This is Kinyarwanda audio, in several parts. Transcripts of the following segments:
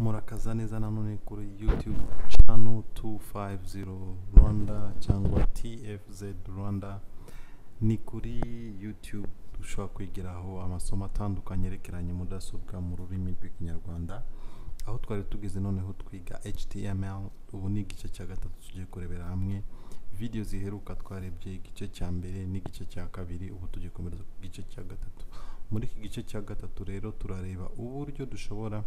murakaza neza nanone kuri YouTube channel 250 Rwanda cyangwa TFZ Rwanda. Ni kuri YouTube ushobora kwigiraho amasomo atandukanye yerekeranye mudasobwa mu rurimi rw'ikinyarwanda, aho twari tugeze noneho twiga HTML. Ubu ni igice cya gatatu tugiye kurebera hamwe. Video ziheruka twarebye igice cya mbere n'igice cya kabiri, ubu tugiye komereza ku gice cya gatatu. Muri iki gice cya gatatu rero turareba uburyo dushobora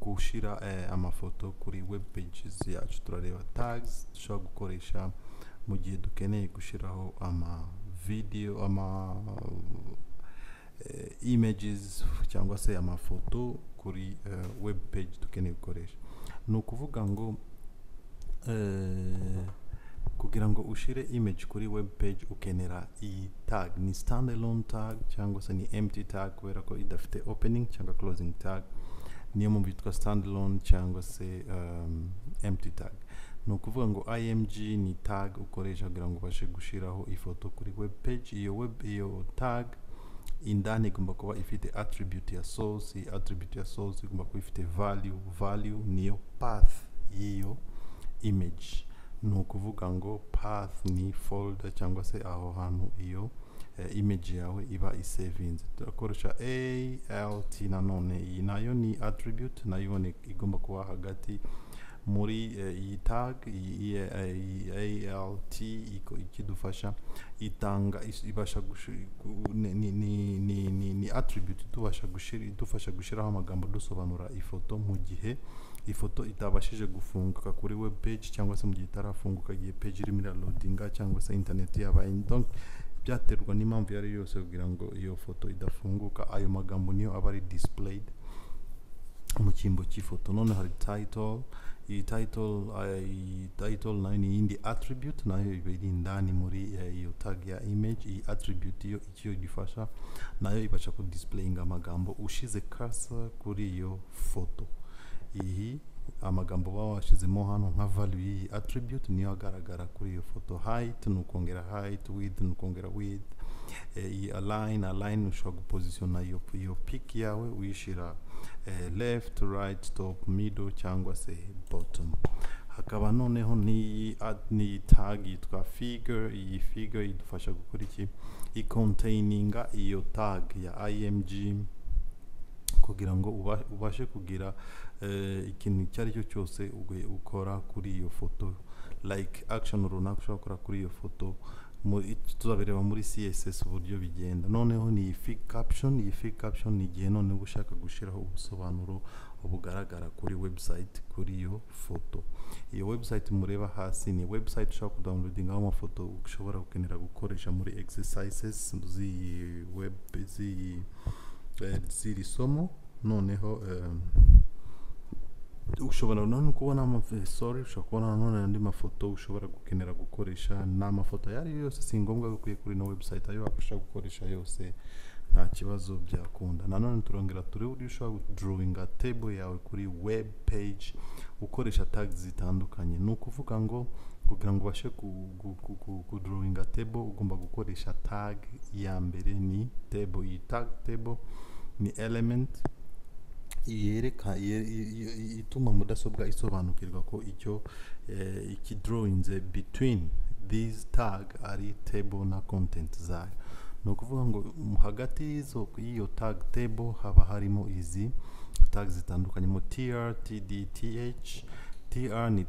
gushira amafoto kuri web pages yacu. Turareba tags dushobora gukoresha mu gihe dukeneye gushiraho ama video, ama images cyangwa se amafoto kuri web page dukeneye gukoresha. Ni ukuvuga ngo kugira ngo ushire image kuri web page ukenera iyi tag. Ni standalone tag cyangwa se ni empty tag kubera ko idafite opening cyangwa closing tag, niyo mpamvu yitwa standalone cyangwa se empty tag. Ni ukuvuga ngo img ni tag ukoresha kugira ngo ubashe gushiraho ifoto kuri web page. Iyo tag indani igomba kuba ifite attribute ya source. Iyi attribute ya source igomba kuba ifite value niyo path y'iyo image. Ni ukuvuga ngo path ni folder cyangwa se aho hantu iyo image yawe iba isavinze. Turakoresha alt. Nanone iyi nayo ni attribute, nayo igomba kuba hagati muri iyi tag. alt ikidufasha itanga ibasha ni attribute idufasha gushiraho amagambo dusobanura ifoto mu gihe ifoto itabashije gufunguka kuri web page cyangwa se mu gihe itarafunguka, igihe page irimo loadinga cyangwa se internet yabaye. Donc byaterwa n'impamvu yari yose kugira ngo iyo foto idafunguka, ayo magambo niyo aba ari displayed mu cyimbo cy'ifoto. None hari title. Iyi title nayo ni yindi attribute, nayo iba iri indani muri iyo tag ya image. Iyi attribute iyo icyo gifasha nayo ibasha ku displayinga amagambo ushize cursor kuri iyo foto. Iyi amagambo baba washizemo hano nka value y'iyi attribute niyo agaragara kuri iyo foto. Height ni ukongera height, width ni ukongera width. Iyi align ushobora gupositiona iyo pic yawe uyishira left, right, top, middle cyangwa se bottom. Hakaba noneho ni tag yitwa figure. Iyi figure idufasha gukora iki? I-containinga iyo tag ya img kugira ngo ubashe kugira ikintu cyari cyo cyose ukora kuri iyo foto, like action runaka ushobora gukora kuri iyo foto. Tuzabireba muri CSS uburyo bigenda. Noneho ni fig caption. Iyi fig caption ni igihe none ushaka gushiraho ubusobanuro bugaragara kuri website kuri iyo foto. Iyo website mureba hasi ni website ushobora kudownloadinga amafoto ushobora gukenera gukoresha muri exercises ziri somo. Noneho ushobora none kubona ushobora kubona none andi mafoto ushobora gukenera gukoresha. N'amafoto yari yose si ngombwa gukwiye kuri no website, ayo wafasha gukoresha yose nta kibazo byakunda. Nanone turongera turi ushobora drawinga table yawe kuri web page ukoresha tags zitandukanye. Ni ukuvuga ngo kugira ngo ubashe kudrawinga table ugomba gukoresha tag ya mbere ni table. Iyi tag table ni element ituma mudasobwa isobanukirwa ko icyo ikidrawinze between these tag ari table na content zayo. Ni ukuvuga ngo hagati y'iyo tag table haba harimo izi tag zitandukanye mu tr, td, th. Tr ni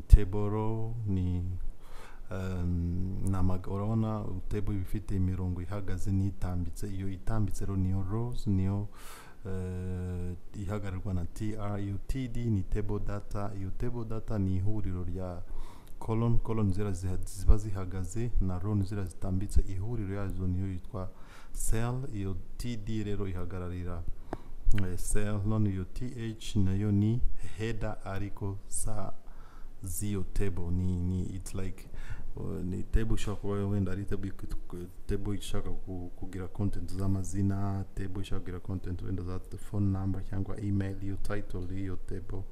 table row, ni urabona table ifite imirongo ihagaze n'itambitse. Iyo itambitse rero niyo rows, niyo ihagararwa na tr. Iyo td ni table data. Iyo table data ni ihuriro rya column ziba zihagaze na row zira zitambitse. Ihuriro yazo niyo yitwa cell. Iyo td rero ihagararira cell. None iyo th nayo ni header ariko z'iyo table. Ni it's like ni table ishaka kuba wenda ari table ishaka kugira content z'amazina, table ishaka kugira content wenda za phone number cyangwa email. Iyo title y'iyo table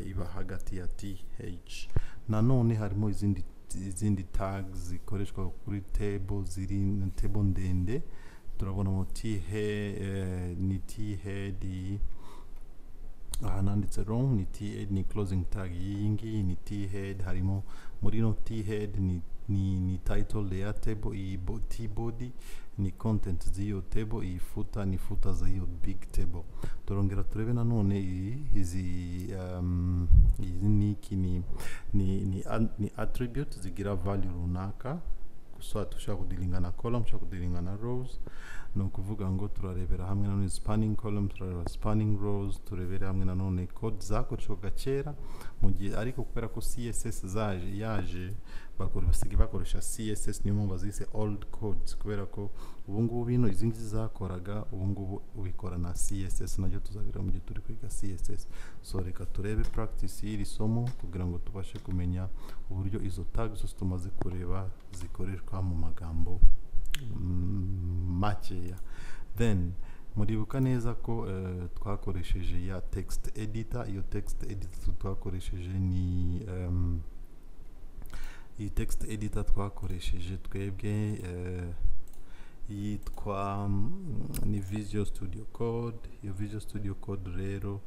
iba hagati ya th. Nanone harimo izindi tags zikoreshwa kuri table ziri table ndende. Turabona mo ni t head, aha nanditse wrong, ni t ni closing tag yingi ni t head, harimo muri no t head ni title ya table, iyi t body ni content z'iyo table, iyi footer ni footer z'iyo big table. Turongera turebe nanone izi niki ni attribute zigira value runaka, so tushaka kudilinga na column, tushaka kudilinga na rows. No kuvuga ngo turarebera hamwe nanone spanning column, turareba spanning rows, turebera hamwe nanone code zakoreshwaga kera mu gihe, ariko kubera ko CSS yaje bakoresha CSS, niyo mpamvu bazise old codes, kubera ko ubu ngubu bino izi ngizi zakoraga ubu ngubu ubikora na CSS, nacyo tuzabira mu gihe turi kwiga CSS. So reka turebe practice y'iri somo kugira ngo tubashe kumenya uburyo izo tags zose tumaze kureba zikoreshwa mu magambo makeya. Then muribuka neza ko twakoresheje ya text editor. Iyo text editor twakoresheje ni iyi text editor twakoresheje twebwe yitwa ni Visual Studio Code. Iyo Visual Studio Code rero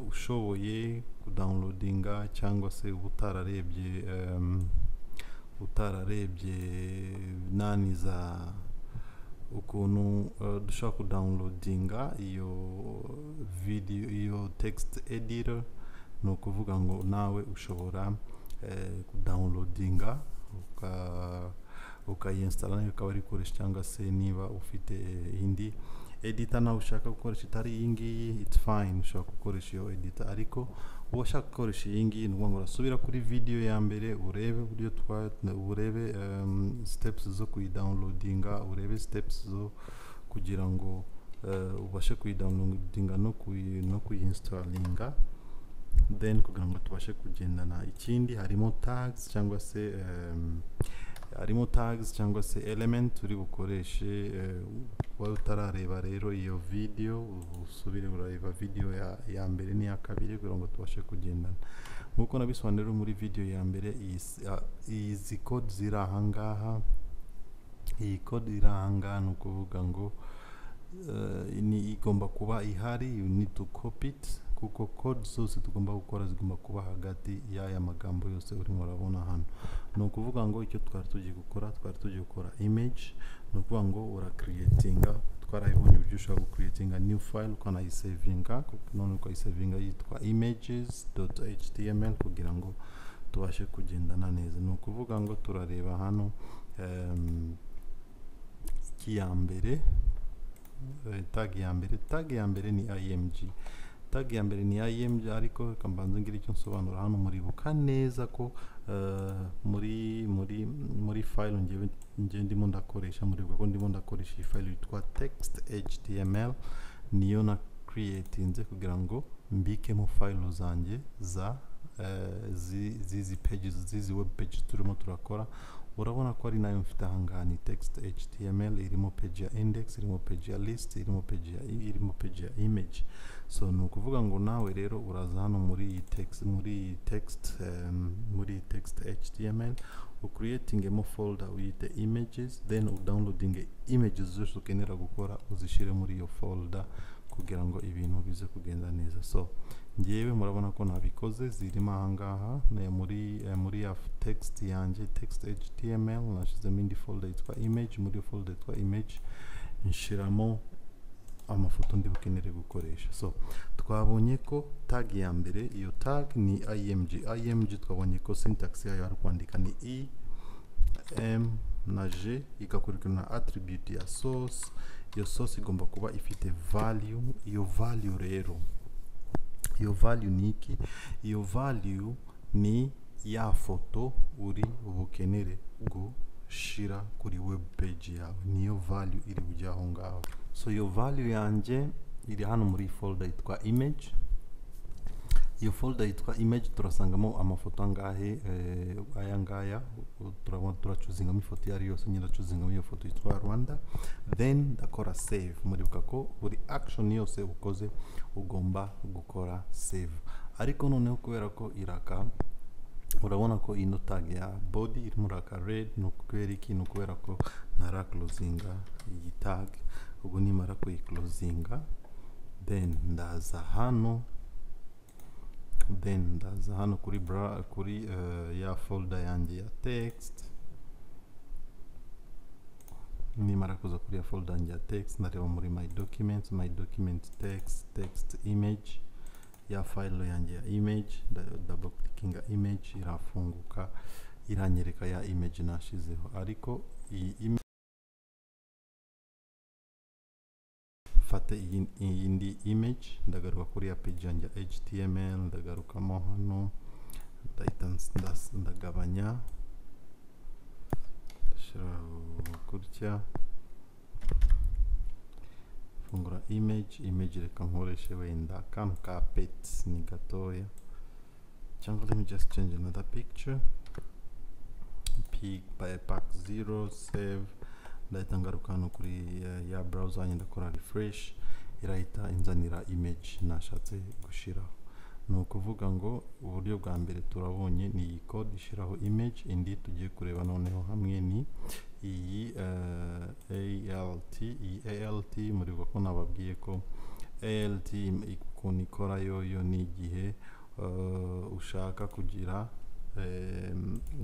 ushoboye kudownloadinga cyangwa se utararebye nani za ukuntu dushaka kudownloadinga iyo video, iyo text editor, no kuvuga ngo nawe ushobora kudownloadinga ukayiinstalla nayo ukaba urikoresha, cyangwa se niba ufite indi editor nawe ushaka gukoresha itari iyi ngiyi, it's fine, ushaka gukoresha iyo editor. Ariko uwo ushaka gukoresha iyi ngiyi ni ngo urasubira kuri video ya mbere urebe uburyo urebe steps zo kuyidownloadinga, urebe steps zo kugira ngo ubashe kuyidownloadinga no kuyinstallinga, then kugira ngo tubashe kugendana. Ikindi harimo tags cyangwa se element uri bukoreshe. Kuba utarareba rero iyo video, usubire urareba video ya mbere n'iya kabiri kugira ngo tubashe kugendana. Nkuko nabisobanura muri video ya mbere, izi code ziri ahangaha, iyi code iri ahangaha ni ukuvuga ngo ni igomba kuba ihari, you need to copy it, kuko code zose tugomba gukora zigomba kuba hagati y'aya magambo yose urimo urabona hano. Ni ukuvuga ngo icyo twari tugiye gukora image, ni ukuvuga ngo creatinga, twarayibonye uburyo ushobora creatinga new file ukanayisavinga, none ukayisavinga yitwa images.html kugira ngo tubashe kugendana neza. Ni ukuvuga ngo turareba hano iki ya mbere, tag ya mbere ni img. Tag ya mbere ni img, ariko reka mbanze ngira icyo nsobanura hano. Muribuka neza ko muri file ngewe ndimo ndakoresha, muribuka ko ndimo ndakoresha iyi file yitwa text.html, niyo na creatinze kugira ngo mbikemo file zanjye za zizi pages, zizi web pages turimo turakora. Urabona ko ari nayo mfite ahangaha, ni text.html, irimo page ya index, irimo page ya list, irimo page ya image. So ni ukuvuga ngo nawe rero uraza hano muri text.html ucreatingemo folder uyite images, then udownloading images zose ukenera gukora uzishire muri iyo folder kugira ngo ibintu bize kugenda neza. So ngewe murabona ko nabikoze, zirimo ahangaha muri ya text yanjye text.html, nashizemo indi folder yitwa image. Muri folder yitwa image nshiramo amafoto ndi bukenere gukoresha. So twabonye ko tag ya mbere, iyo tag ni img twabonye ko syntax yayo ari kwandika ni i m na j, igakurikirana na attribute ya source. Iyo source igomba kuba ifite value. Iyo value rero, iyo value ni iki? Iyo value ni ya foto uri bukenere gushira kuri web page yawe, niyo value iri bujya aho ngaho. So iyo value yanjye iri hano muri folder yitwa image. Iyo folder yitwa image turasangamo amafoto angahe, aya ngaya turacuzingamo ifoto yari yose, nyine ndacuzingamo iyo foto yitwa Rwanda, then ndakora save. Muribuka ko buri action yose ukoze ugomba gukora save. Ariko noneho kubera ko iraka, urabona ko ino tag ya body iri muri aka red, no kubera iki? No kubera ko ntara closinga iyi tag. Ubwo nimara kuyiclosinga, then ndaza hano then ndaza hano kuri ya folder yanjye ya text. Nimara kuza kuri ya folder yanjye ya text ndareba muri my document text image, ya file yanjye ya image, double clicking image irafunguka, iranyereka ya image nashizeho. Ariko iyi fate iyindi image, ndagaruka kuri ya page yanjye HTML, ndagarukamo hano, ndagabanya, ndashiraho gutya, fungura image reka nkoreshe wenda akantu ka pet ni gatoya, cyangwa let me just change another picture, pick by pack 0, save. Ndahita ngaruka hano kuri ya browser yanjye ndakora refresh, irahita inzanira image nashatse gushiraho. Ni ukuvuga ngo uburyo bwa mbere turabonye ni iyi code ishiraho image, indi tugiye kureba noneho hamwe ni iyi ALT. Muribuka ko nababwiye ko ALT ukuntu ikora yoyo ni igihe ushaka kugira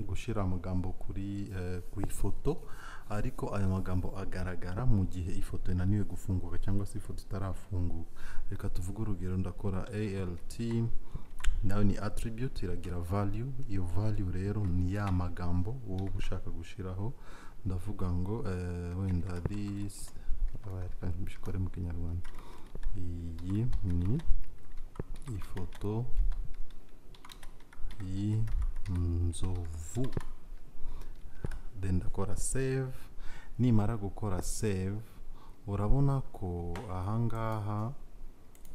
gushira amagambo kuri ku ifoto, ariko ayo magambo agaragara mu gihe ifoto inaniwe gufunguka cyangwa se ifoto itarafunguka. Reka tuvuge urugero, ndakora ALT, nayo ni attribute, iragira value. Iyo value rero ni ya magambo wowe ushaka gushiraho. Ndavuga ngo wenda this, reka mbishikore mu Kinyarwanda, iyi ni ifoto y'inzovu. Then ndakora save. Nimara gukora save, urabona ko ahangaha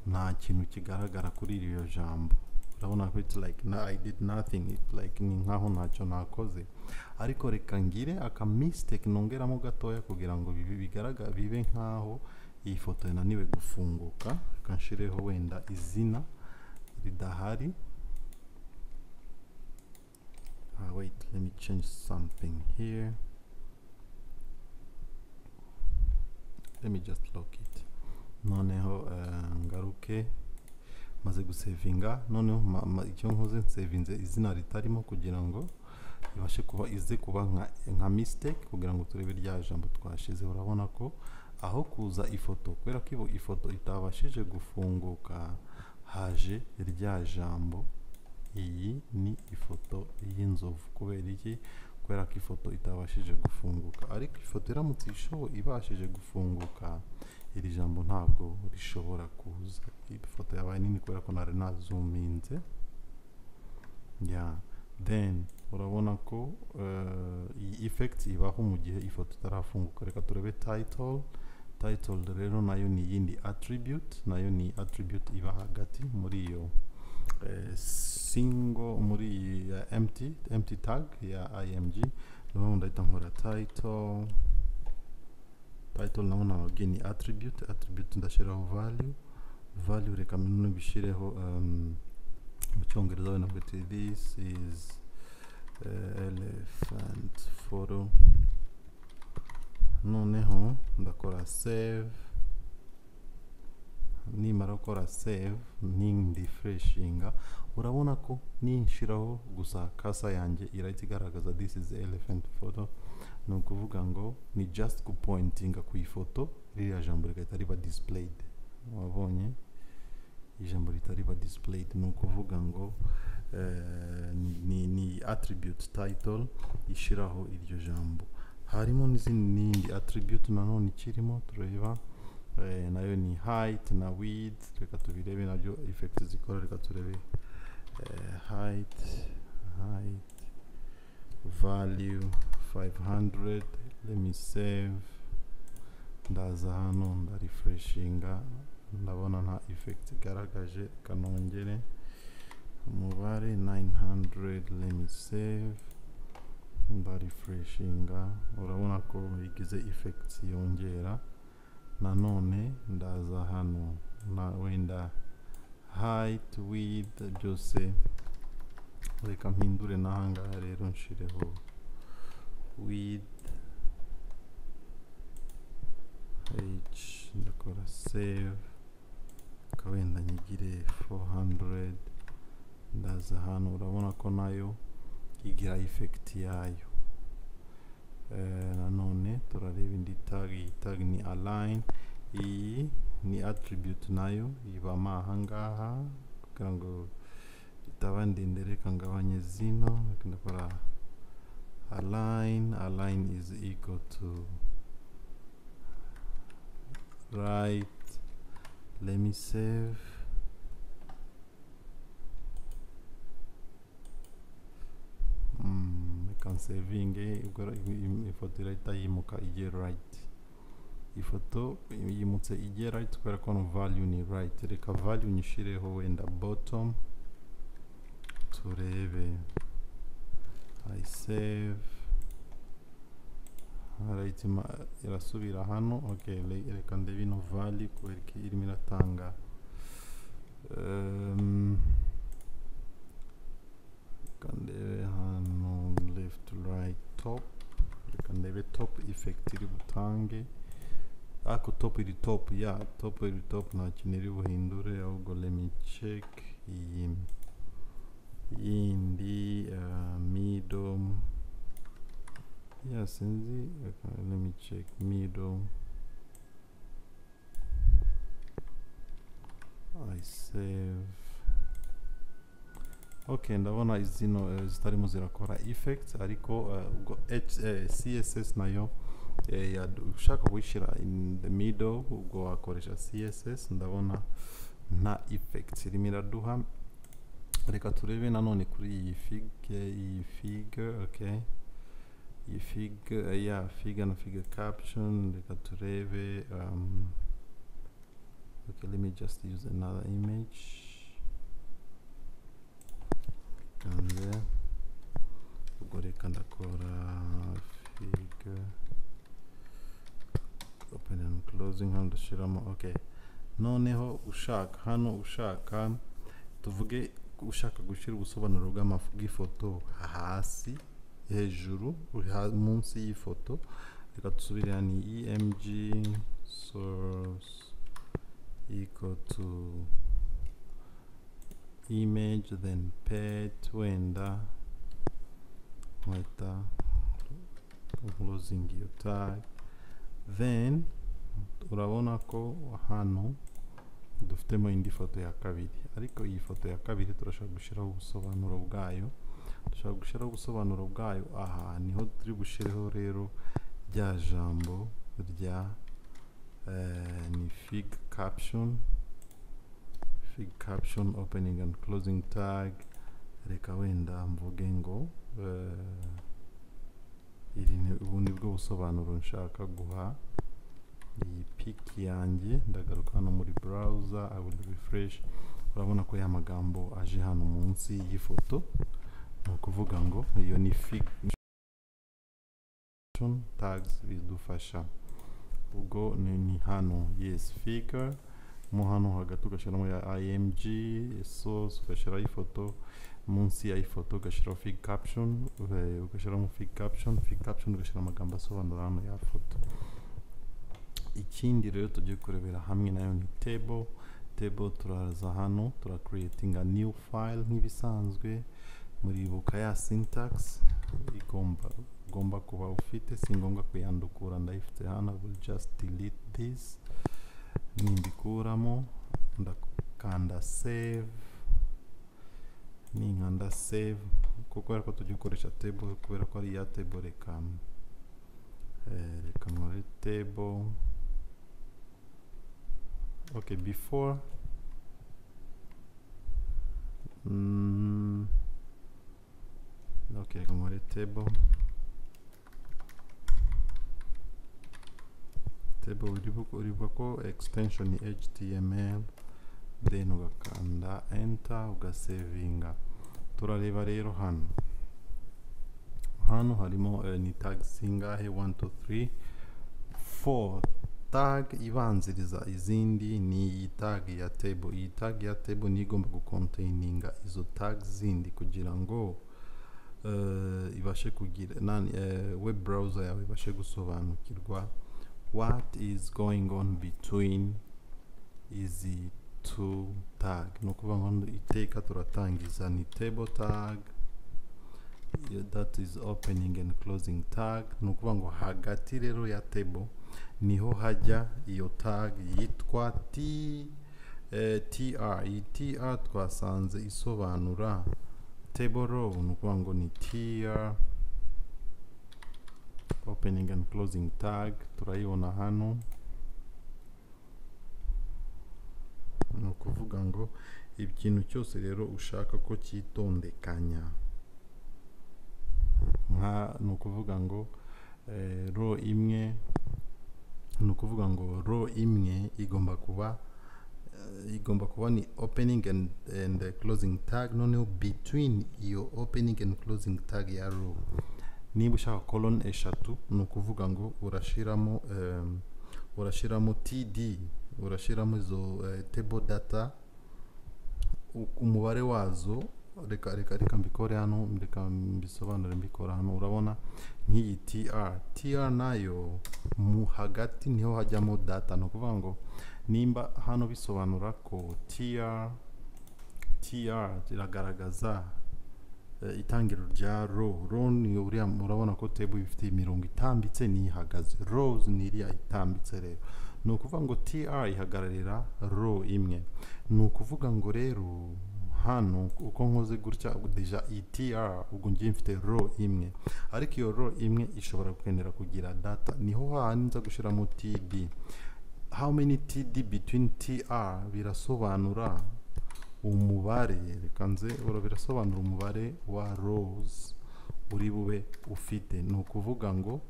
nta kintu kigaragara kuri iriyo jambo. Urabona ko it's like I did nothing, it's like ni nkaho ntacyo nakoze. Ariko reka ngire aka mistake nongeramo gatoya kugira ngo bigaragara bibe nkaho iyi foto inaniwe gufunguka. Kanshireho wenda izina ridahari. Wait, let me change something here. Let me just lock it. Noneho ngaruke maze gusavinga. Noneho icyo nkoze nsavinze izina ritarimo kugira ngo ibashe kuba ize kuba nka mistake, kugira ngo turebe rya jambo twashize. Urabona ko aho kuza ifoto, kubera ko ifoto itabashije gufunguka, haje rya jambo. Iyi ni ifoto y'inzovu. Kubera iki? Kubera ko ifoto itabashije gufunguka. Ariko ifoto iramutse ibashije gufunguka, iri jambo ntabwo rishobora kuza. Ifoto yabaye nini kubera ko nari nazuminze. Then urabona ko iyi effect ibaho mu gihe ifoto itarafunguka. Reka turebe title. Title rero nayo ni yindi attribute, nayo ni attribute iba hagati muri iyo single, muri empty tag ya img. Noneho ndahita nkora title naho nababwiye ni attribute ndashiraho value. Reka none bishireho mu cyongereza wenda ngo this is elephant photo. Noneho ndakora save. Nimara gukora save refreshinga, urabona ko ninshiraho gusa kasa yanjye irahita igaragaza this is elephant photo. Ni ukuvuga ngo ni just kupointinga ku ifoto, ririya jambo rigahita riba displayed. Wabonye ijambo ritariba displayed. Ni ukuvuga ngo ni attribute title ishiraho iryo jambo. Harimo n'izindi attribute nanone ikirimo tureba, nayo ni height na width. Reka tubirebe nabyo effects zikora. Reka turebe height value 500. Let me save. Ndaza hano nda refreshinga, ndabona nta effect igaragaje. Kanongere umubare 900. Let me save. Nda refreshinga, urabona ko igize effects yongera. Nanone ndaza hano na wenda height width byose reka mpindure nahanga rero nshireho width h, ndakora save, kawenda nyigire 400. ndaza hano urabona ko nayo igira effect yayo. Nanone turareba indi tag, iyi tag ni align, iyi ni attribute nayo ibamo ahangaha kugira ngo itaba ndende. Reka ngabanye zino, reka ndakora align is equal to right. Let me save. Saving ifoto irahita yimuka ijye right. Ifoto yimutse ijye right kubera ko value ni right. Reka value nyishireho wenda bottom, turebe. I save. Right, irasubira hano. Okay, reka ndebe ino value kubera ko irimo iratanga kandebe hano left right top. Reka ndebe top effect iri butange. Ako top iri top, top iri top nta kintu iri buhindure, ahubwo let me check iyi yindi middle. Sinzi, let me check middle. I save. Okay, ndabona izino zitarimo zirakora effects, ariko CSS nayo ushaka kuyishyira in the middle ubwo wakoresha CSS. Ndabona nta effects irimo iraduha. Reka turebe nanone kuri iyi figure. Okay, iyi figure, figure na figure caption. Reka turebe okay, let me just use another image. And ubwo reka ndakora figure open and closing hano ndashiramo. Okay, noneho ushaka hano, ushaka tuvuge ushaka gushyira ubusobanuro bw'ifoto hasi, hejuru, munsi y'ifoto. Reka dusubire hano, emg source equal to image, then pet, wenda weta closing your tag. Then urabona ko hano dufitemo indi foto ya kabiri, ariko iyi foto ya kabiri turashaka gushyiraho ubusobanuro bwayo. Aha niho turi bushireho rero rya jambo rya ni fig caption opening and closing tag. Reka wenda mvuge ngo ubu ni bwo busobanuro nshaka guha iyi pic yanjye. Ndagaruka hano muri browser, I will refresh. Urabona ko ya magambo aje hano munsi y'ifoto, ni ukuvuga ngo iyo ni fig tags bidufasha. Ubwo ni hano yes figure, mo hano hagati ugashyiramo ya img source, ugashyiraho ifoto, munsi ya ifoto ugashyiraho fig caption, ugashyiramo fig caption ugashyira amagambo asobanura hano ya foto. Ikindi rero tugiye kurebera hamwe nayo ni table. Turaza hano creating a new file nk'ibisanzwe. Muribuka ya syntax igomba kuba ufite, si ngombwa kuyandukura, ndayifite hano. I will just delete this. Nimbikuramo ndakanda save. Ninkanda save kuko ariko tugiye gukoresha table, kubera ko ari ya table. Reka nkore table. Okay, before okay, reka nkore table. Uribuka ko extension ni HTML, then ugakanda enter ugasavinga. Turareba rero hano harimo ni tags zingahe? 1 2 3 4. Tag ibanziriza izindi ni iyi tag ya table. Iyi tag ya table ni igomba gucontaininga izo tags zindi kugira ngo ibashe kugira web browser yawe ibashe gusobanukirwa what is going on between izi to tag no kuvuga ngo iteka turatangiza ni table tag, that is opening and closing tag. No kuvuga ngo hagati rero ya table niho hajya iyo tag yitwa tr. iyi tr twasanze isobanura table row, no kuvuga ngo ni tr opening and closing tag. Turayibona hano, no kuvuga ngo ikintu cyose rero ushaka ko cyitondekanya, no kuvuga ngo row imwe, no kuvuga ngo row imwe igomba kuba ni opening and closing tag. Noneho between iyo opening and closing tag ya row, niba ushaka column eshatu, no kuvuga ngo urashiramo td, urashiramo izo table data, umubare wazo. Reka mbikore hano, reka mbisobanure mbikora hano. Urabona nk'iyi tr nayo mu hagati niho hajyamo data, no kuvuga ngo nimba hano bisobanura ko tr iragaragaza itangiro rya row ni uriya. Urabona ko table ifite imirongo itambitse n'ihagaze, rows ni iriya itambitse rero. Ni ukuvuga ngo tr ihagararira row imwe. Ni ukuvuga ngo rero hano uko nkoze gutya deja iyi tr ubwo ngiye mfite row imwe, ariko iyo row imwe ishobora gukenera kugira data. Niho hahandi nza gushiramo td. How many td between tr birasobanura umubare, reka nze birasobanura umubare wa rows uri bube ufite. Ni ukuvuga ngo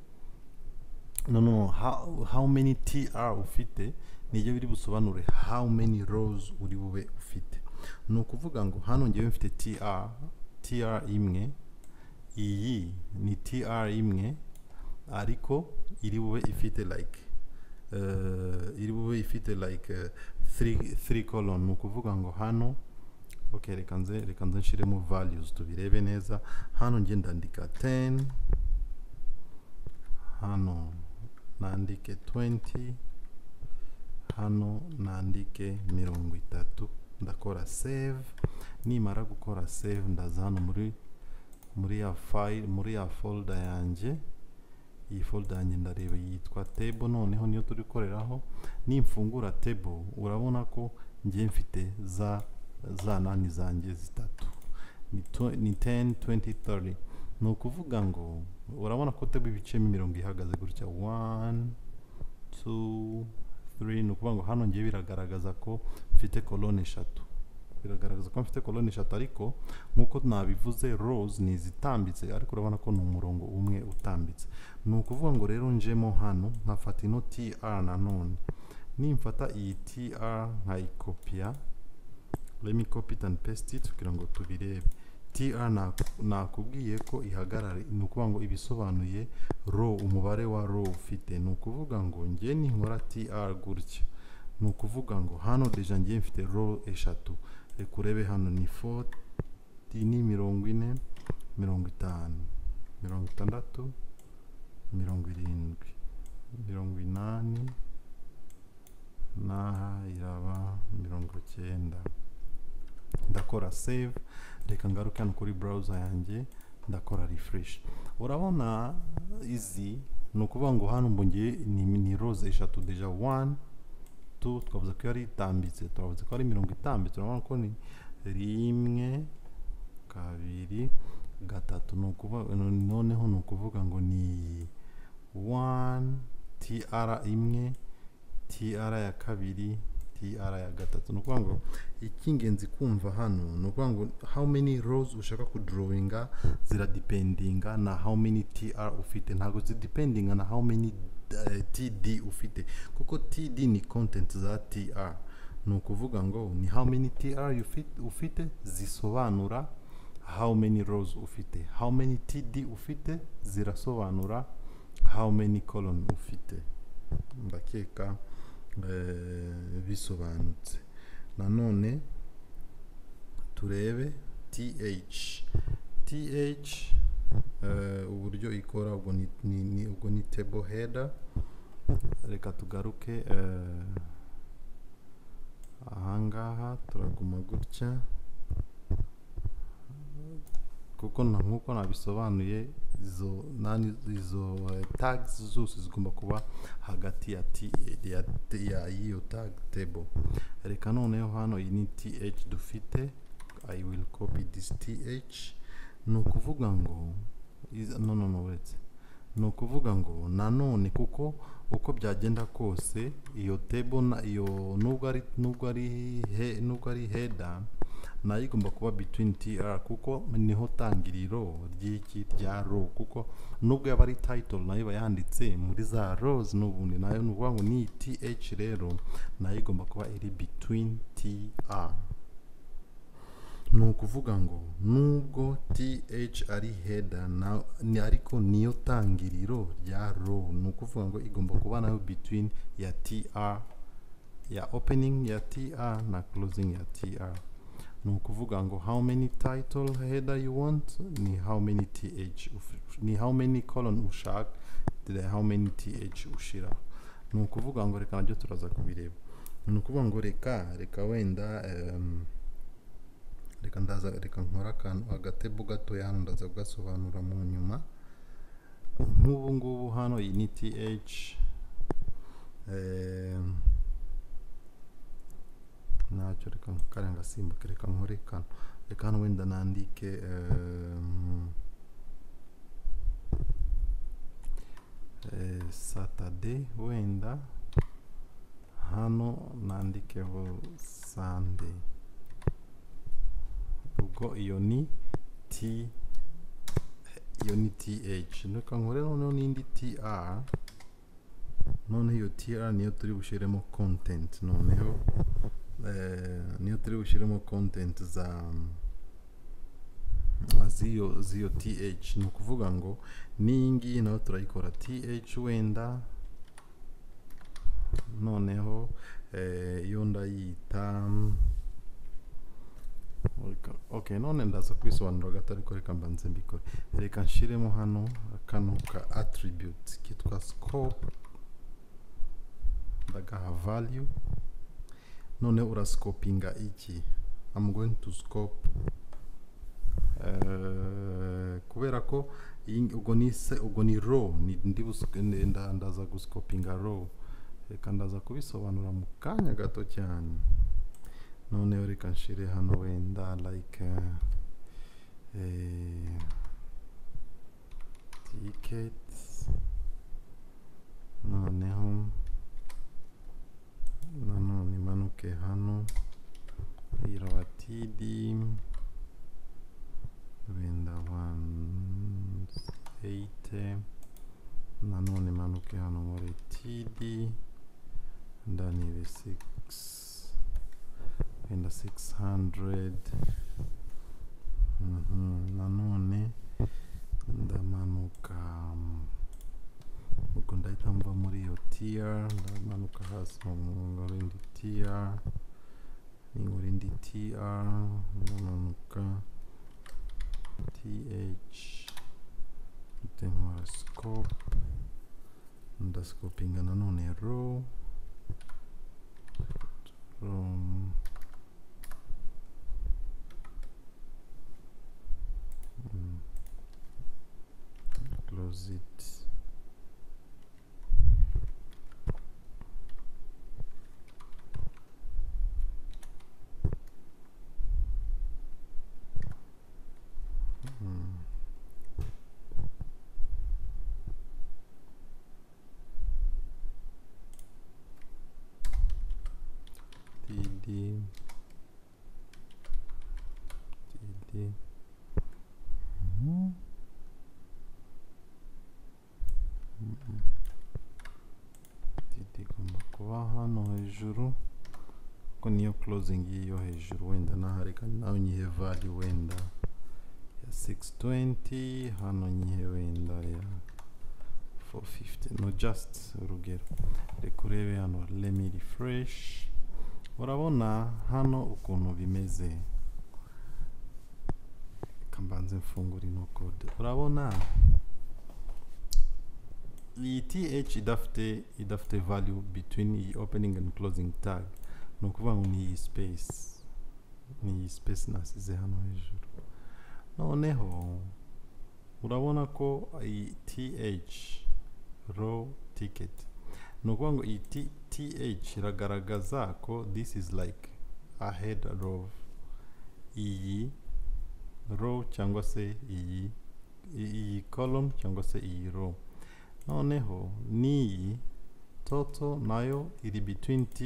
how many tr ufite nibyo biri busobanure how many rows uri bube ufite. Ni ukuvuga ngo hano ngewe mfite tr imwe, iyi ni tr imwe, ariko iri bube ifite like three column. Ni ukuvuga ngo hano reka nze nshiremo values tubirebe neza. Hano nge ndandika 10, hano nandike 20, hano nandike 30. Ndakora save. Nimara gukora save ndaza hano muri ya file, muri ya folder yanjye. Iyi folder yanjye ndareba yitwa table, noneho niyo turi koreraho. Nimfungura table urabona ko ngiye mfite za nani zanjye zitatu, ni 10 20 30. Ni ukuvuga ngo urabona ko table ibicemo imirongo ihagaze gutya 1 2 3. Ni ukuvuga ngo hano ngiye biragaragaza ko mfite colonne eshatu, ariko nkuko nabivuze rows ni zitambitse, ariko urabona ko ni umurongo umwe utambitse. Ni ukuvuga ngo rero njemo hano nkafata ino tr nanone. Nimfata iyi tr nkayikopia, let me copy it and paste it kugira ngo tubirebe. tr nakubwiye ko ihagarare, ni ukuvuga ngo ibisobanuye row, umubare wa row ufite. Ni ukuvuga ngo ngiye ninkora tr gutya, ni ukuvuga ngo hano deja ngiye mfite row eshatu. Reka urebe hano ni 40 ni 40 50 60 70 80 n'aha iraba 90. Ndakora save. Reka ngaruke hano kuri browser yanjye, ndakora refresh. Urabona izi, ni ukuvuga ngo hano mbonye ni rows eshatu deja 1 2. Twavuze ko yari itambitse, twavuze ko ari mirongo itambitse. Urabona ko ni 1 2 3. Ni ukuvuga noneho ni ukuvuga ngo ni 1 tr imwe, tr ya kabiri, tr ya gatatu. Ni ukuvuga ngo icy'ingenzi kumva hano ni ukuvuga ngo how many rows ushaka kudrawinga ziradependinga na how many tr ufite, ntabwo zidependinga na how many td ufite, kuko td ni content za tr. Ni ukuvuga ngo ni how many tr ufite zisobanura how many rows ufite, how many td ufite zirasobanura how many column ufite. Ndakeka bisobanutse. Nanone turebe th uburyo ikora. Ubwo ni table header. Reka tugaruke ahangaha turaguma gutya kuko nkuko nabisobanuye izo tags zose zigomba kuba hagati ya iyo tag table. Reka noneho hano iyi ni th dufite, I will copy this th. Nukuvuga ngo wait, nukuvuga ngo nanone kuko uko byagenda kose iyo table na iyo nubwo ari header nayo igomba kuba between tr kuko niho tangiriro ry'iki rya row, kuko nubwo yaba ari title nayo bayanditse muri za rows n'ubundi nayo nuvuga ngo ni th rero nayo igomba kuba iri between tr. Nukuvuga ngo nubwo th ari header ni ariko niyo tangiriro rya row, nukuvuga ngo igomba kuba nayo between ya tr, ya opening ya tr na closing ya tr. Nukuvuga ngo how many title header you want ni how many th ni how many colon ushaka how many th ushira. Nukuvuga ngo reka nabyo turaza kubireba. Nukuvuga ngo reka wenda reka nkora agatebo gato hano ndaza kugasobanura mu nyuma. Nk'ubu ngubu hano iyi ni th nacyo reka karenga simbuke, reka nkore kano, reka hano wenda nandike Saturday, wenda hano nandikeho Sunday, ubwo iyo ni th. Reka nkore noneho n'indi tr, noneho iyo tr niyo turi bushiremo content, noneho niyo turi bushiremo content ziyo th. Nukuvuga ngo ningi naho turayikora th wenda, noneho iyo ndayita okay, none ndaza kwisobanura gato ariko reka mbanze mbikore. Reka nshiremo hano kano ka attribute kitwa scope, ndagaha value, none urascopinga iki. I'm going to scope kubera ko ubwo ni row, ndaza guscopinga row. Reka ndaza kubisobanura mu kanya gato cyane. Noneho reka nshire hano wenda like tickets, noneho nanone manuke hano irawatd wenda 180, nanone manuke hano muri td ndani ibe 6 wenda 600. Nanone ndamanuka ubwo ndahita mva muri iyo tr, ndamanuka hasi muri indi tr, muri indi tr, ndamanuka th, nkora scope, ndascopinga nanone row, close it. igomba kuba hano hejuru ko niyo closing yiyo hejuru, wenda nahareka nawe nyihe value wenda ya 620, hano nyihe wenda ya 450, no just urugero. Reka urebe hano, let me refresh. Urabona hano ukuntu bimeze. Kambanze mfungura ino code. Urabona iyi th idafite value between the opening and closing tag, ni ukuvuga ngo ni iyi space nasize hano hejuru. Noneho urabona ko iyi th row ticket, ni ukuvuga ngo iyi th iragaragaza ko this is like a head row, iyi row cyangwa se iyi column cyangwa se iyi row. Noneho n'iyi total nayo iri between th,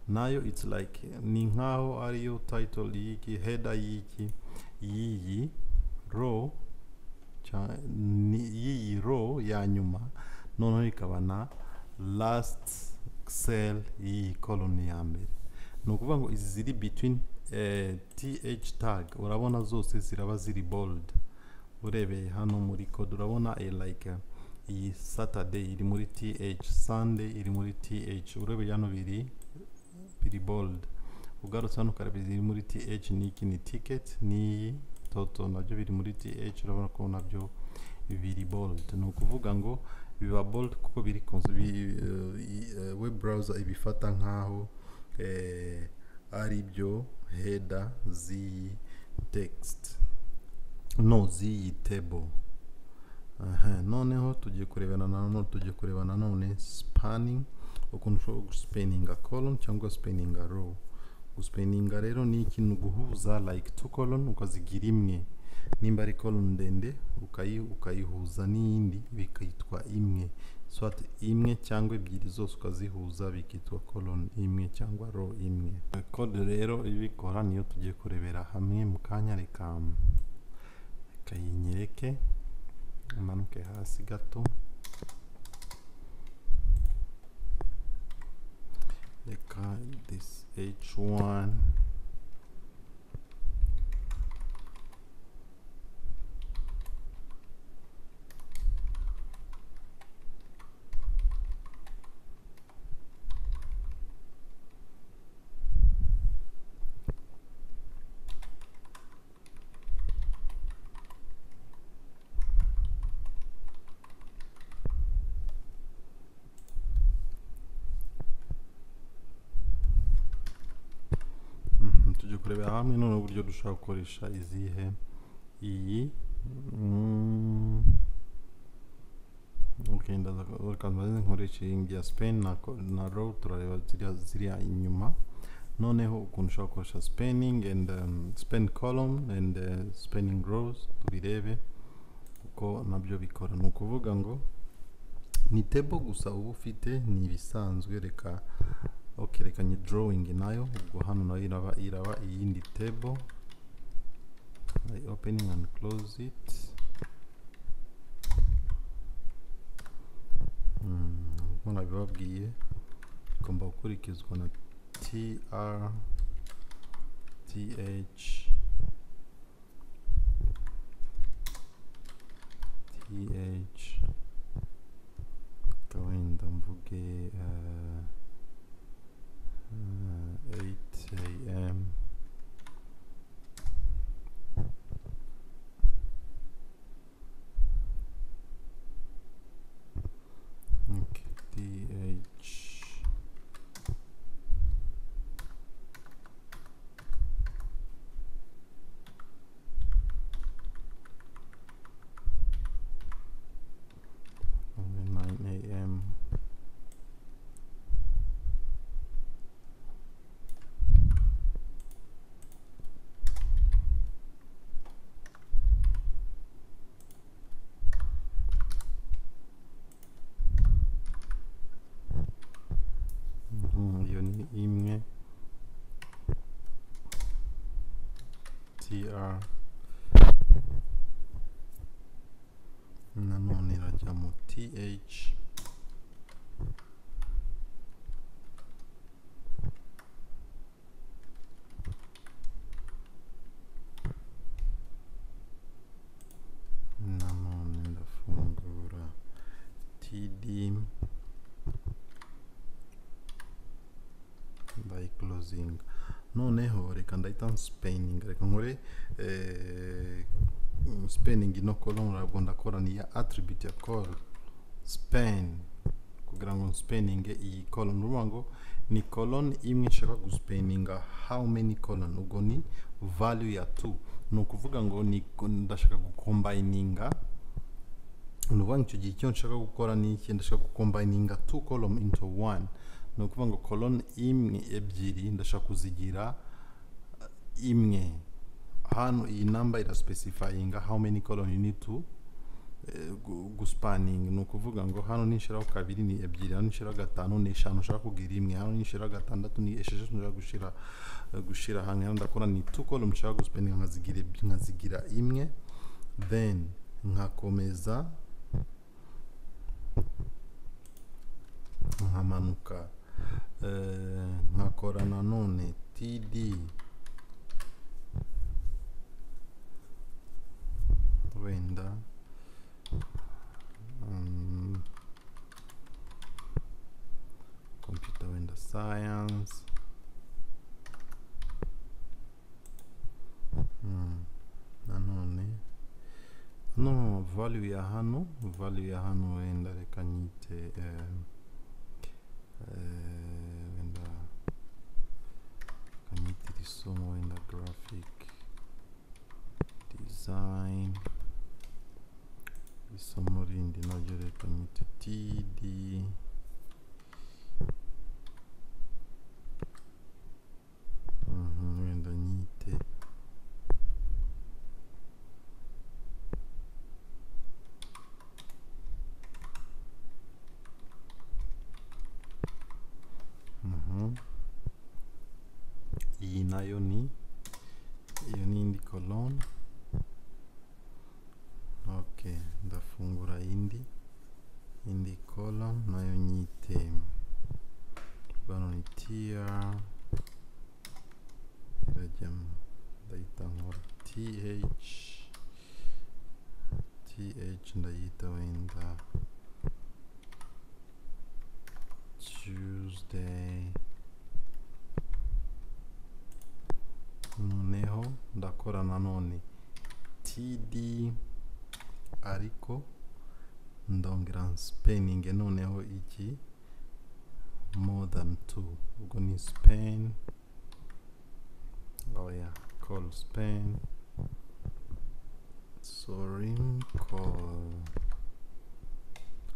nayo it's like ni nkaho ariyo title y'iki header y'iki y'iyi row y'iyi row ya nyuma, noneho ikaba na last cell y'iyi column ya mbere. Ni ukuvuga ngo izi ziri between th tag urabona zose ziraba ziri bold. Urebeye hano muri code urabona like iyi Saturday iri muri th, Sunday iri muri th, urebeye hano biri bold. Ugarutse hano ukareba ziri muri th, niki ni ticket, ni total nabyo biri muri th, urabona ko nabyo biri bold. Ni ukuvuga ngo biba bold kuko biri web browser ibifata nkaho ari byo header z'iyi text, no z'iyi table. Noneho tugiye kureba nanone spanning, ukuntu ushobora guspanning a column cyangwa spanning a row. Guspanning rero ni ikintu guhuza like two column ukazigira imwe, nimba ari column ndende ukayihuza n'iyindi bikitwa imwe, soit imwe cyangwa ebyiri zose ukazihuza bikitwa column imwe cyangwa row imwe. Code rero ibikora niyo tugiye kurebera hamwe mu kanya. Reka yinyereke amanuke hasi gato. Reka this h1 tujye kurebera hamwe none uburyo dushobora gukoresha izihe iyi okay, ndaza nkoresha iyi span na row, turareba ziriya inyuma. Noneho ukuntu ushobora gukoresha spanning and span column and spanning rows tubirebe uko nabyo bikora. Ni ukuvuga ngo ni table gusa uba ufite, ni ibisanzwe. Reka ni drawing nayo, ubwo hano nayo iraba iyindi table. I opening and close it. Nk'uko nabibabwiye igomba gukurikizwa na tr th kawenda mvuge 8 AM okay, th imwe tr nanone irajya mu th nanone ndafungura td by closing. Noneho reka ndahita spanning, reka nkore spanning ino column. Ntabwo ndakora ni ya attribute ya call span kugira ngo spanning iyi column. Nuvuga ngo ni colon imwe nshaka guspanninga how many colon, ubwo ni value ya 2. ni ukuvuga ngo ndashaka gucombininga, ni ukuvuga icyo gihe icyo nshaka gukora ni iki, ndashaka gucombininga 2 column into 1. ni ukuvuga ngo colon imwe ebyiri ndashaka kuzigira imwe. hano iyi number ira specifyinga how many colon you need to guspanning. ni ukuvuga ngo hano nishiraho kabiri ni ebyiri, hano nishiraho gatanu ni eshanu nshaka kugira imwe, hano nishiraho gatandatu ni esheshatu nshaka gushira hamwe. hano ndakora ni 2 column nshaka guspanning nkazigira imwe, then nkakomeza nkamanuka nkakora nanone td wenda computer wenda science nanone no value ya hano wenda reka nyite wenda kanyite isomo wenda graphic design, isomo rindi naryo reka nyite td wenda nyite iyi nayo ni iyo ni indi colonne. okay, ndafungura indi column nayo nyite bano ni tier, irajya ndayita nkora th ndayita wenda Tuesday. noneho ndakora nanone td ariko ndongera spanning noneho iki more than 2, ubwo ni span call span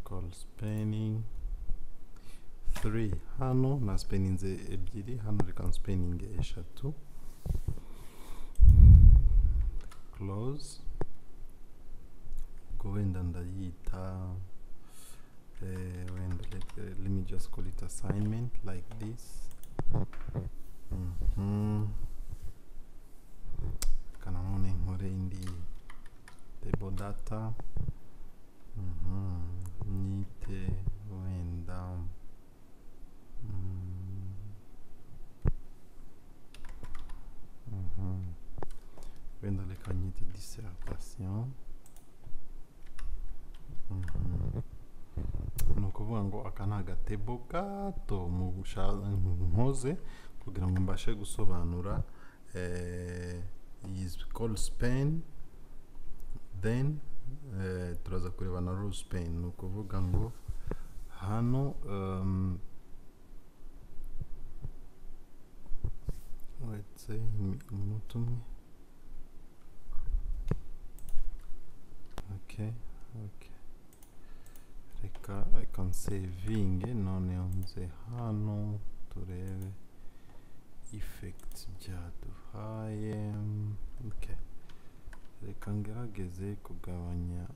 call spanning 3. hano na spanning ebyiri, hano reka spanning eshatu, close. go wenda ndayita wenda let me just call it assignment like this. kana none nkore indi table data nyite wenda wenda reka nyite dissertation. ni ukuvuga ngo aka ni agatebo gato nkoze kugira ngo mbashe gusobanura is call span, then turaza kureba na row span. ni ukuvuga ngo hano let's say umunota umwe. okay, reka nsaving noneho nze hano turebe effect byaduhaye. okay, reka ngerageze kugabanya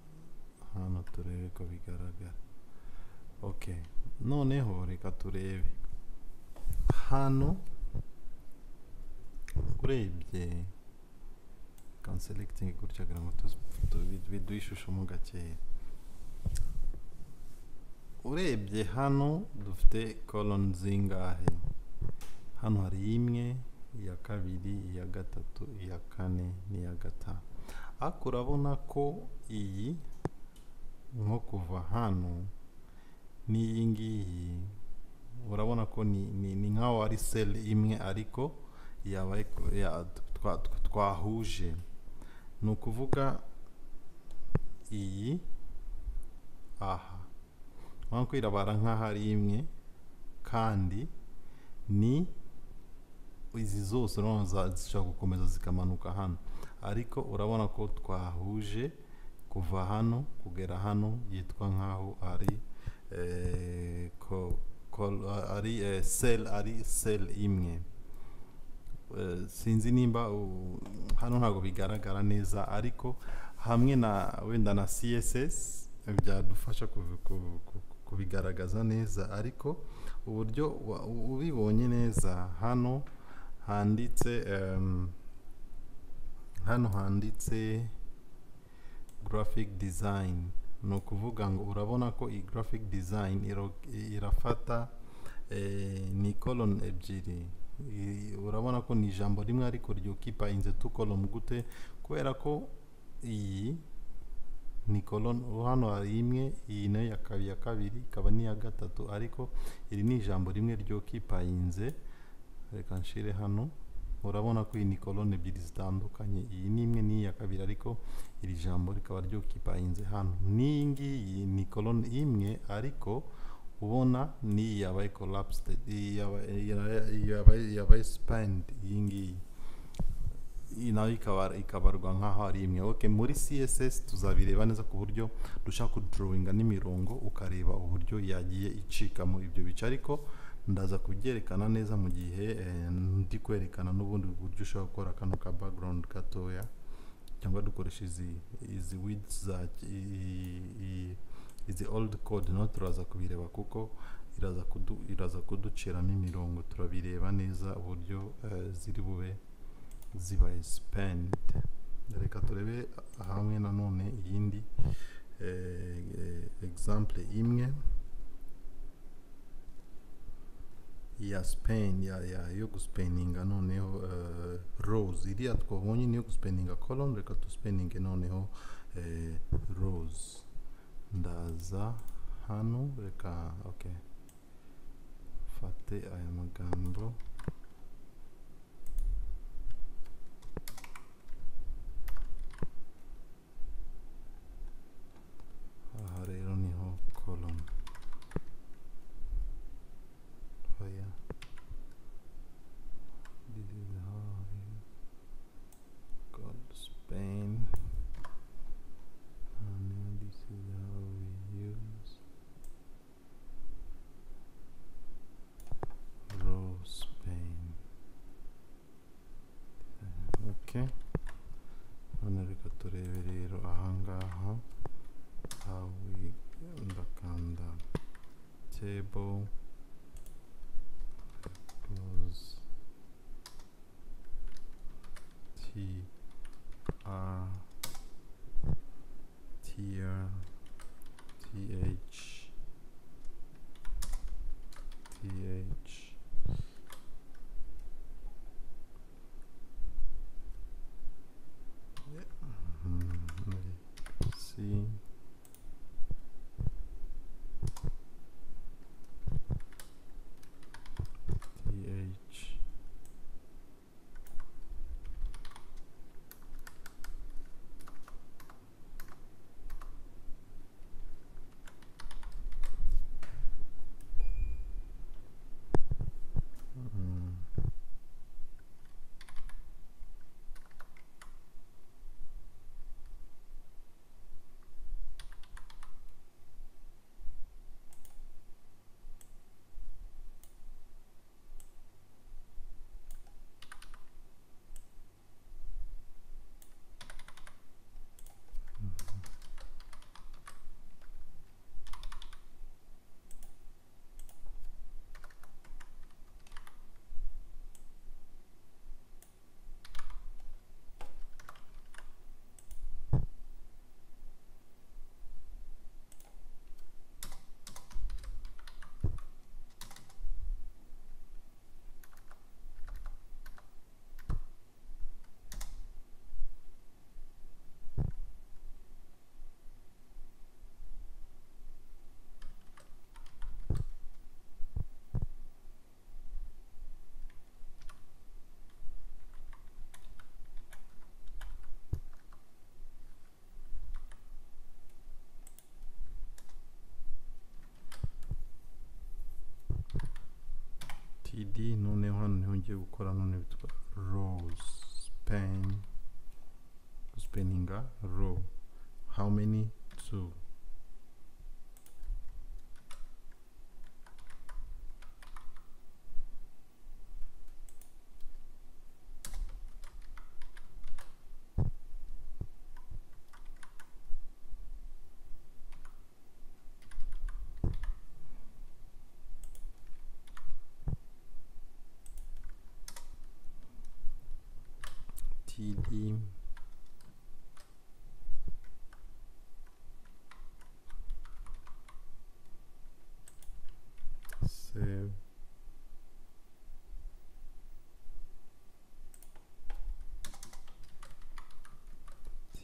hano turebe ko bigaragara. okay, noneho reka turebe hano urebye can selecting gutya kugira ngo biduhe ishusho mu gakeya. urebye hano dufite column zingahe? hano hari imwe, iya kabiri, iya gatatu, iya kane n'iya gatanu. ariko urabona ko iyi nko kuva hano n'iyi ngiyi urabona ko ni nkaho ari cell imwe ariko yabaye twahuje. ni ukuvuga iyi aha urabona ko irabara nk'aho ari imwe kandi ni izi zose urabona zishobora gukomeza zikamanuka hano, ariko urabona ko twahuje kuva hano kugera hano yitwa nkaho ari ari cell imwe. Sinzi nimba hano ntabwo bigaragara neza, ariko hamwe na wenda na CSS byadufasha kubigaragaza neza. Ariko uburyo ubibonye neza, hano handitse graphic design, no kuvuga ngo urabona ko i graphic design irafata ni column ebyiri. Urabona ko ni ijambo rimwe ariko ryokipayinze tu column gute, kubera ko iyi ni column hano hari imwe, iyi nayo ya kabiri ikaba ni ya gatatu, ariko iri ni ijambo rimwe ryokipayinze. Reka nshire hano, urabona ko iyi ni column ebyiri zitandukanye, iyi ni imwe ni ya kabiri, ariko iri jambo rikaba ryokipayinze hano. N'iyi ngiyi ni column imwe, ariko ubona ni yabaye collapsed, yabaye spanned. Iyi ngiyi nayo ikabarwa nkaho ari imwe. Okay, muri CSS tuzabireba neza ku buryo dushaka kudrawinga n'imirongo, ukareba uburyo yagiye icikamo ibyo bice, ariko ndaza kubyerekana neza mu gihe ndi kwerekana n'ubundi buryo ushobora gukora kano ka background gatoya, cyangwa dukoresha izi widths za izi old code. No turaza kubireba kuko iraza kuduciramo imirongo, turabireba neza uburyo ziri bube zibaye spanned. Reka turebe hamwe nanone iyindi example imwe ya span yo guspanninga noneho rows. Iriya twabonye niyo guspanninga column, reka tuspanninge noneho rows. Ndaza hano, reka okay, fate aya magambo aha rero niho column. Oya, this is how you got Spain, and this is how we use row Spain. Okay, none reka turebe rero ahangaha how we ndakanda table close T R tier TH C TH td noneho hano niho ngiye gukora none bitwa rows span spanninga row how many 2 td save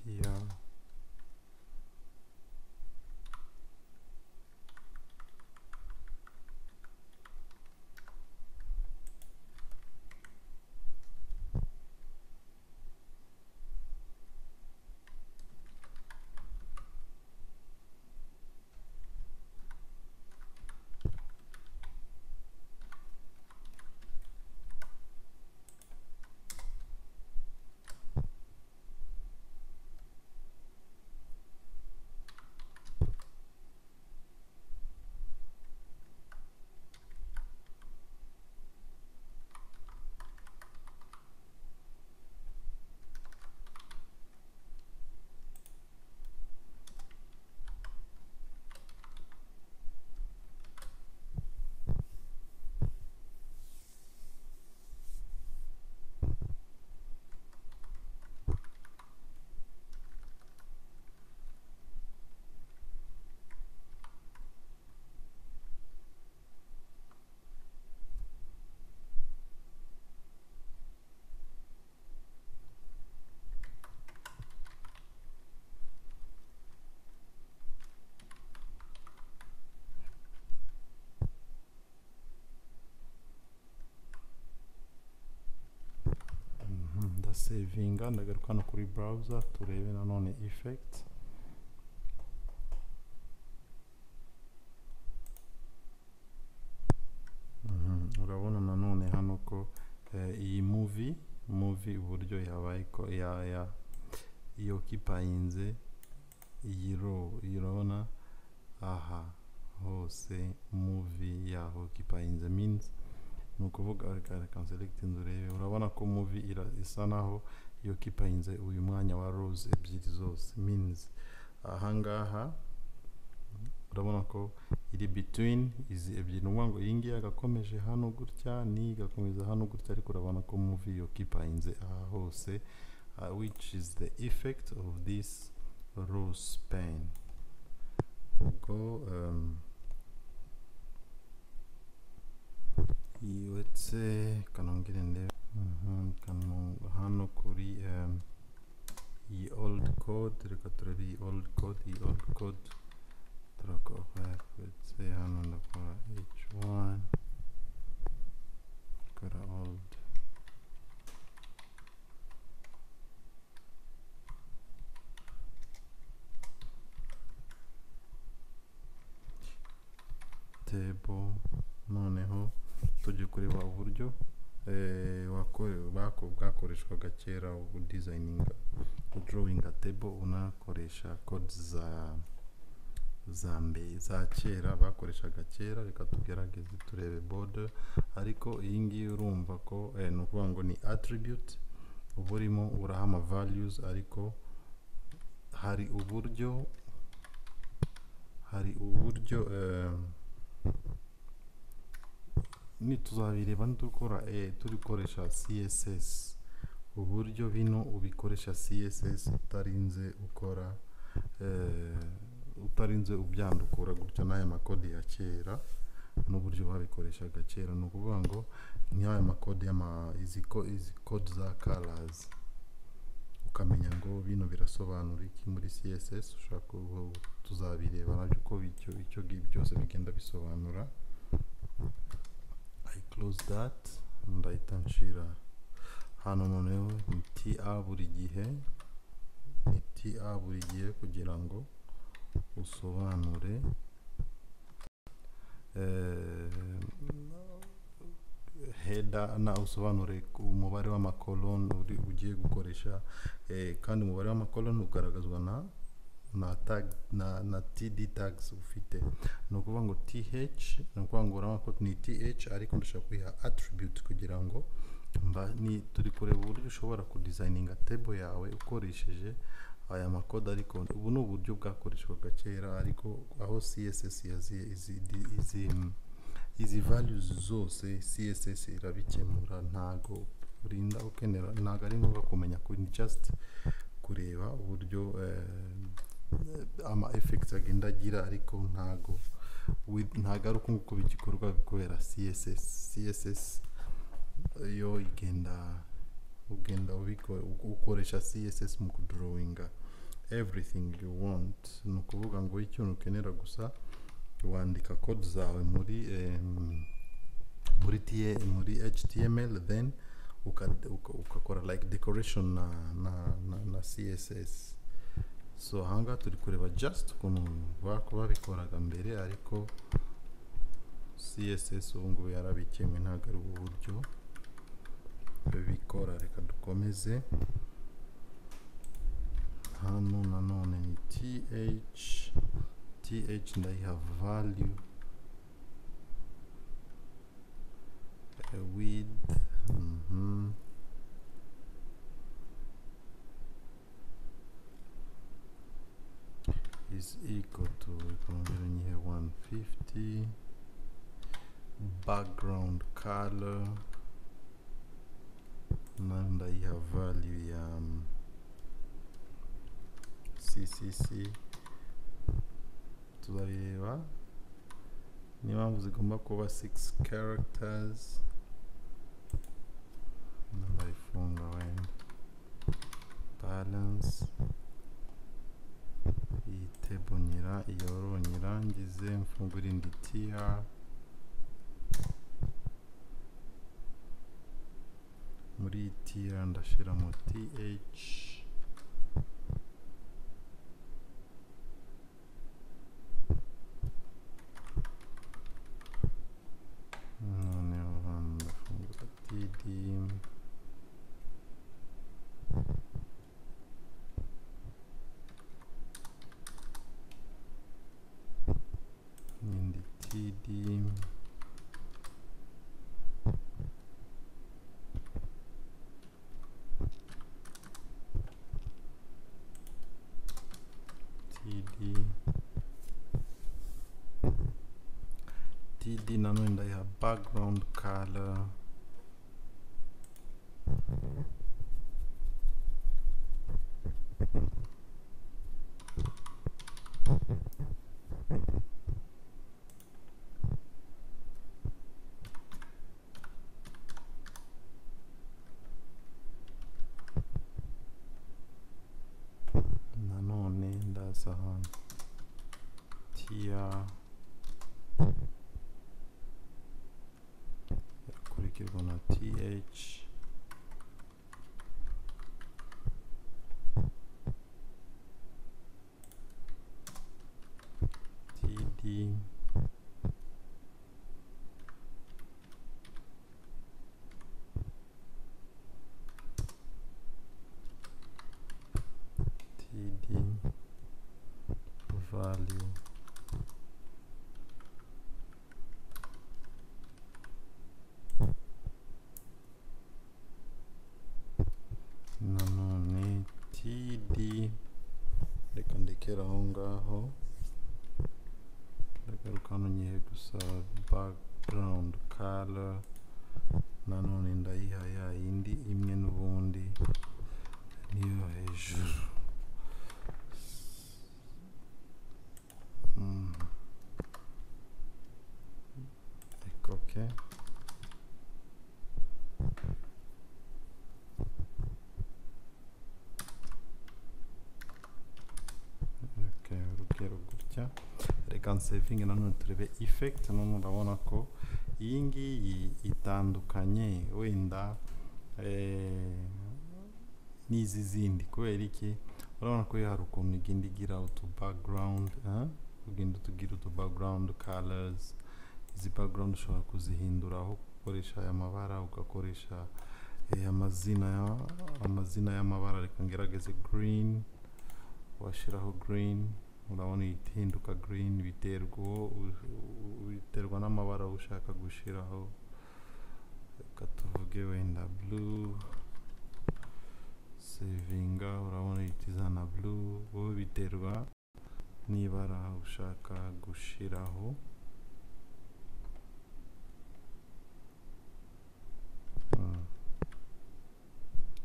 here ndasavinga ndagaruka hano kuri browser turebe nanone effect urabona nanone hano ko iyi movie uburyo yabaye ko occupyinze iyi row urabona aha hose movie ya occupyinze means nukuvuga reka select ndurebe urabona ko movie isa naho occupyinze uyu mwanya wa rows ebyiri zose means ahangaha urabona ko iri between izi ebyiri n'umwango yingi agakomeje hano gutya ni gakomeza hano gutya ariko urabona ko movie occupyinze aha hose which is the effect of this row span ubwo iwetse kanongere ndebe hano kuri iyi old code reka turebe iyi old code turakora wetse hano ndakora h1 kora old table noneho tujye kureba uburyo bwakoreshwaga kera designing drawing a table unakoresha codes za kera bakoreshaga kera reka tugerageze turebe border ariko iyi ngiyi urumva ko no kuvuga ngo ni attribute uburimo urahama values ariko hari uburyo nituzabireba nidukora turikoresha CSS uburyo bino ubikoresha CSS utarinze ubyandukura gutya n'aya makode ya kera n'uburyo babikoreshaga kera no kuvuga ngo n'aya makode izi code za colors ukamenya ngo bino birasobanura iki muri CSS ushaka tuzabireba nabyo ko icyo byose bigenda bisobanura. I close that ndahita nshira hano noneho ni TA buri gihe kugira ngo usobanure header na usobanure umubare w'amakolon ugiye gukoresha, kandi umubare w'amakolon ugaragazwa na tag na td tags ufite. No kuvuga ngo th no kuvuga ngo urabona ko ni th, ariko ndashaka kwiha attribute kugira ngo ni turi kureba uburyo ushobora kudesigninga table yawe ukoresheje aya makode. Ariko ubu ni uburyo bwakoreshwaga kera, ariko aho CSS izi values zose CSS irabikemura, ntago urinda ukenera, ntago ari ngombwa kumenya ko ni just kureba uburyo ama effects agenda agira, ariko ntago ari uko bigikorwa kubera CSS yo ugenda ukoresha CSS mu kudrawinga everything you want. No kuvuga ngo ikintu ukenera gusa wandika code zawe muri HTML, then ukakora like decoration na CSS. So hanga turi kureba just ukuntu babikoraga mbere, ariko CSS ubu ngubu yarabikemwe, ntabwo ari ubu buryo bikora. Reka dukomeze hano. Nanone ni th ndayiha value width is equal to 150. Background color ndayiha value ya CCC. Tuzareba n'impamvu zigomba kuba 6 characters. Ndayifunga wenda balance iyi table iyoronyira ngize mfungura indi tr. Muri tr ndashiramo th TD nanone ndayiha background color nanone ndaza tia yakurikirwa na th td value nanone td. Reka ndekera aho ngaho, ndagaruka hano ngiye gusa background color nanone ndayiha ya yindi imwe n'ubundi niyo hejuru. Okay. Urugero gutya. Reka nsaving nanone turebe effect. Nanone urabona ko iyi ngiyi itandukanye wenda n'izi zindi. Kubera iki? Urabona ko hari ukuntu igenda igira utu background, ugenda tugira utu background colors. Izi background ushobora kuzihinduraho ugakoresha aya mabara ugakoresha amazina y'amabara. Reka ngerageze green, washiraho green, urabona ihinduka green, biterwa n'amabara ushaka gushiraho. Reka tuvuge wenda blue, savinga, urabona itizana blue, wowe biterwa n'ibara ushaka gushiraho.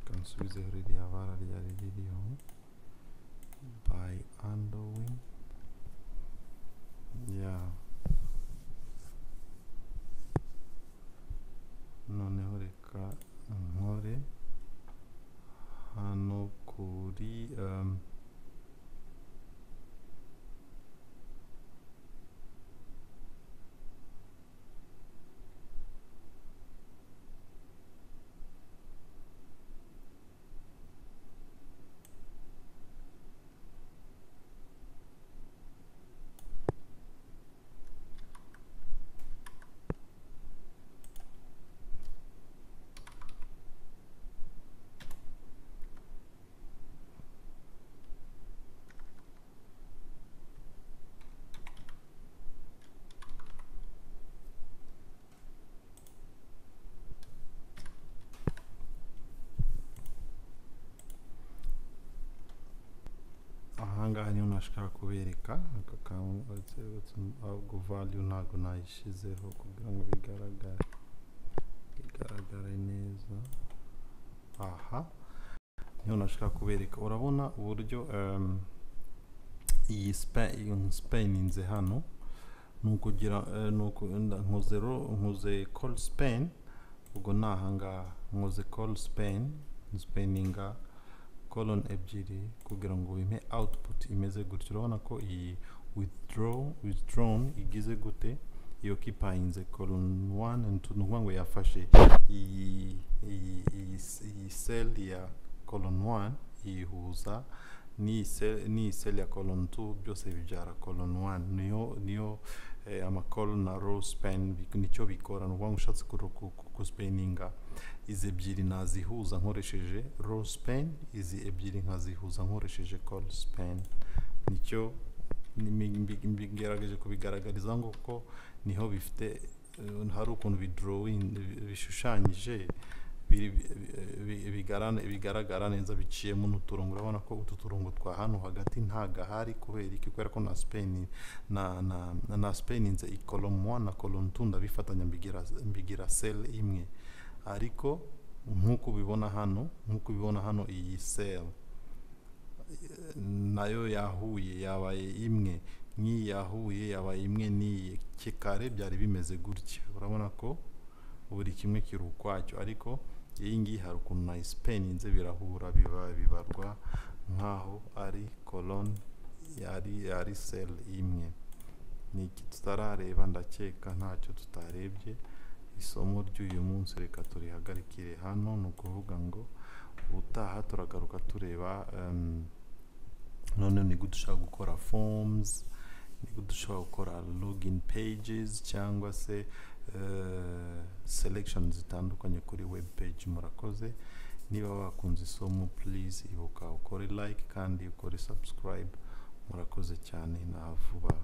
Kansubizeho ririya bara ryari ririho by Underwing. Noneho reka nkore hano kuri ahangaha niho nashaka kubereka aka value ntago nayishizeho kugira ngo bigaragare neza. Aha niho nashaka kubereka. Urabona uburyo iyi spaininze hano nukugira nkoze call span, ubwo nahanga nkoze call spaininga colon ebyiri kugira ngo bimpe output imeze gutyo. Urabona ko iyi withdrawn igize gute, iyo occupyinze colon 1 and 2, nukuvuga ngo yafashe iyi cell ya colon 1 ihuza ni cell ya colon 2, byose bibyara colon 1. niyo ama colon na row span nicyo bikora. Nukuvuga ngo ushatse kuspaininga izi ebyiri nazihuza nkoresheje row span, izi ebyiri nkazihuza nkoresheje call span. Nicyo mbigerageje kubigaragariza ngo ko niho bifite hari ukuntu bishushanyije bigaragara neza biciyemo n'uturongo. Urabona ko utu turongo twa hano hagati ntagahari kubera iki? Kubera ko na spaininze i column 1 na column 2 ndabifatanya mbigira cell imwe, ariko nkuko ubibona hano iyi cell nayo yahuye yabaye imwe, nk'iyi yahuye yabaye imwe n'iyi kikare, byari bimeze gutya. Urabona ko buri kimwe kiri ukwacyo, ariko iyi ngiyi hari ukuntu na spaininze birahura bibarwa nkaho ari colon yari cell imwe. Ni iki tutarareba? Ndakeka ntacyo tutarebye. Isomo ry'uyu munsi reka turihagarikire hano. Ni ukuvuga ngo ubutaha turagaruka tureba none ni gute dushaka gukora forms, ni gute dushaka gukora login pages cyangwa se selection zitandukanye kuri web page. Murakoze. Niba wakunze isomo, please ibuka ukore like kandi ukore subscribe. Murakoze cyane, na vuba.